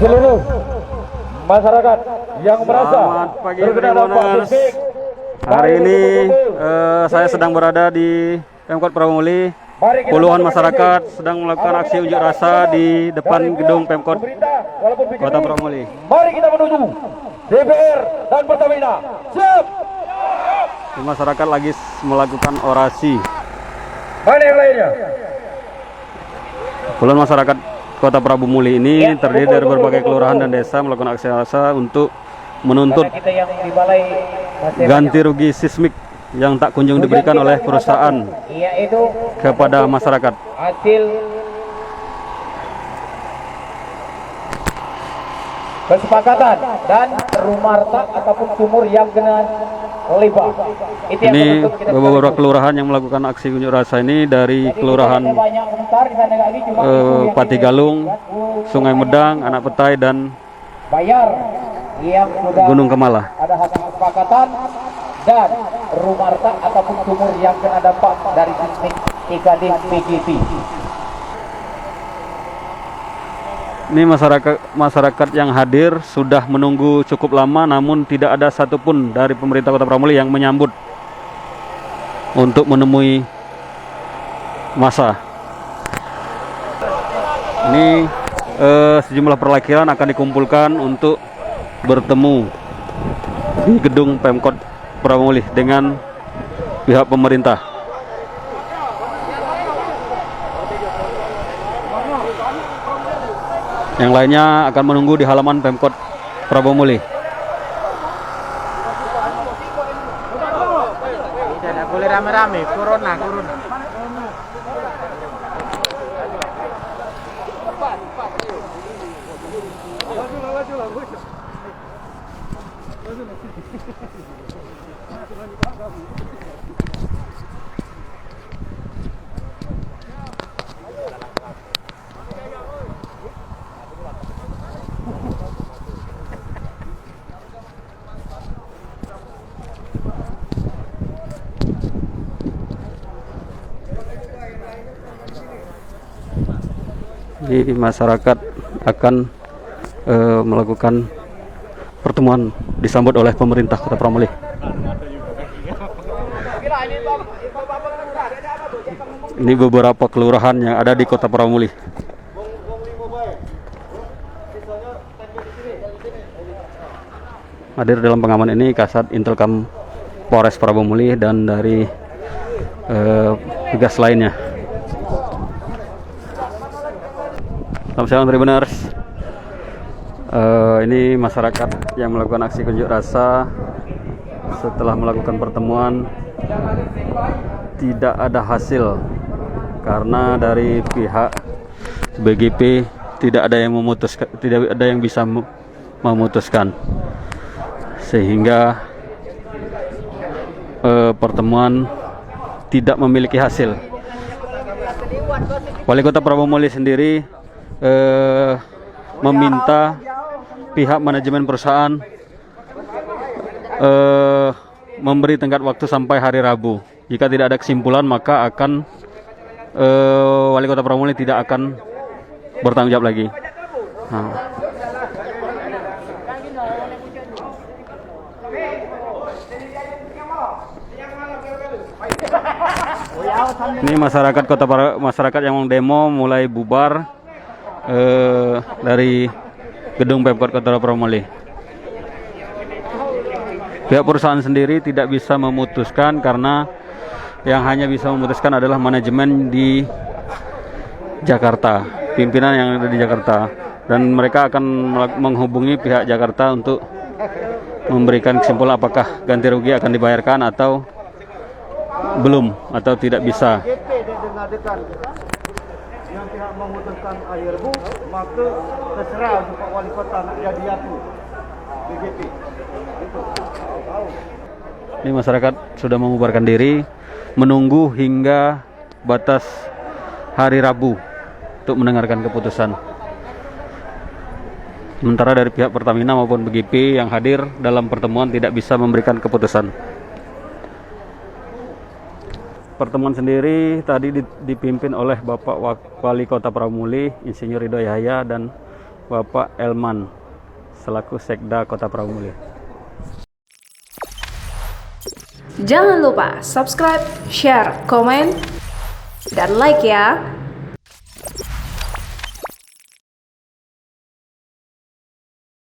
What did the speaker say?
Seluruh masyarakat yang merasa terkena dampak sismik. Hari ini saya sedang berada di Pemkot Prawomuli. Puluhan masyarakat sedang melakukan aksi unjuk rasa di depan gedung Pemkot Kota Prawomuli. Mari kita menuju DPR dan Pertamina. Siap. Masyarakat lagi melakukan orasi. Mana yang lainnya? Puluhan masyarakat Kota Prawomuli ini terdiri dari berbagai kelurahan dan desa melakukan aksi rasa untuk menuntut ganti rugi sismik yang tak kunjung diberikan oleh perusahaan kepada masyarakat. Hasil kesepakatan dan rumah retak ataupun sumur yang kena limbah. Ini beberapa kelurahan yang melakukan aksi unjuk rasa ini dari kelurahan Pati Galung, Sungai Medang, Anak Petai, dan Gunung Kemala. Ada hasil kesepakatan dan rumah retak ataupun sumur yang kena dampak dari sismik IKD PGP. Ini masyarakat yang hadir sudah menunggu cukup lama, namun tidak ada satupun dari pemerintah Kota Prawomuli yang menyambut untuk menemui massa. Ini sejumlah perwakilan akan dikumpulkan untuk bertemu di gedung Pemkot Prawomuli dengan pihak pemerintah. Yang lainnya akan menunggu di halaman Pemkot Prawomuli. Tidak boleh rame-rame, corona. Jadi masyarakat akan melakukan pertemuan disambut oleh pemerintah Kota Prawomuli. Ini beberapa kelurahan yang ada di Kota Prawomuli. Hadir dalam pengaman ini Kasat Intelkam Polres Prawomuli dan dari tugas lainnya. Selamat siang Tribuners. Ini masyarakat yang melakukan aksi unjuk rasa setelah melakukan pertemuan tidak ada hasil karena dari pihak BGP tidak ada yang memutuskan, tidak ada yang bisa memutuskan, sehingga pertemuan tidak memiliki hasil. Wali Kota Prawomuli sendiri meminta pihak manajemen perusahaan memberi tenggat waktu sampai hari Rabu. Jika tidak ada kesimpulan, maka akan Wali Kota Prawomuli tidak akan bertanggung jawab lagi. Ini masyarakat yang demo mulai bubar dari gedung Pemkot Kota Prawomuli. Pihak perusahaan sendiri tidak bisa memutuskan karena yang hanya bisa memutuskan adalah manajemen di Jakarta, pimpinan yang ada di Jakarta, dan mereka akan menghubungi pihak Jakarta untuk memberikan kesimpulan apakah ganti rugi akan dibayarkan atau belum, atau tidak bisa. Yang pihak memutuskan akhir bu, maka terserah untuk Pak Wali Kota nak jadi apa BGP. Ini masyarakat sudah membubarkan diri, menunggu hingga batas hari Rabu untuk mendengarkan keputusan. Sementara dari pihak Pertamina maupun BGP yang hadir dalam pertemuan tidak bisa memberikan keputusan. Pertemuan sendiri tadi dipimpin oleh Bapak Wali Kota Praumuli, Insinyur Ridho Yahya, dan Bapak Elman selaku Sekda Kota Praumuli. Jangan lupa subscribe, share, komen, dan like ya.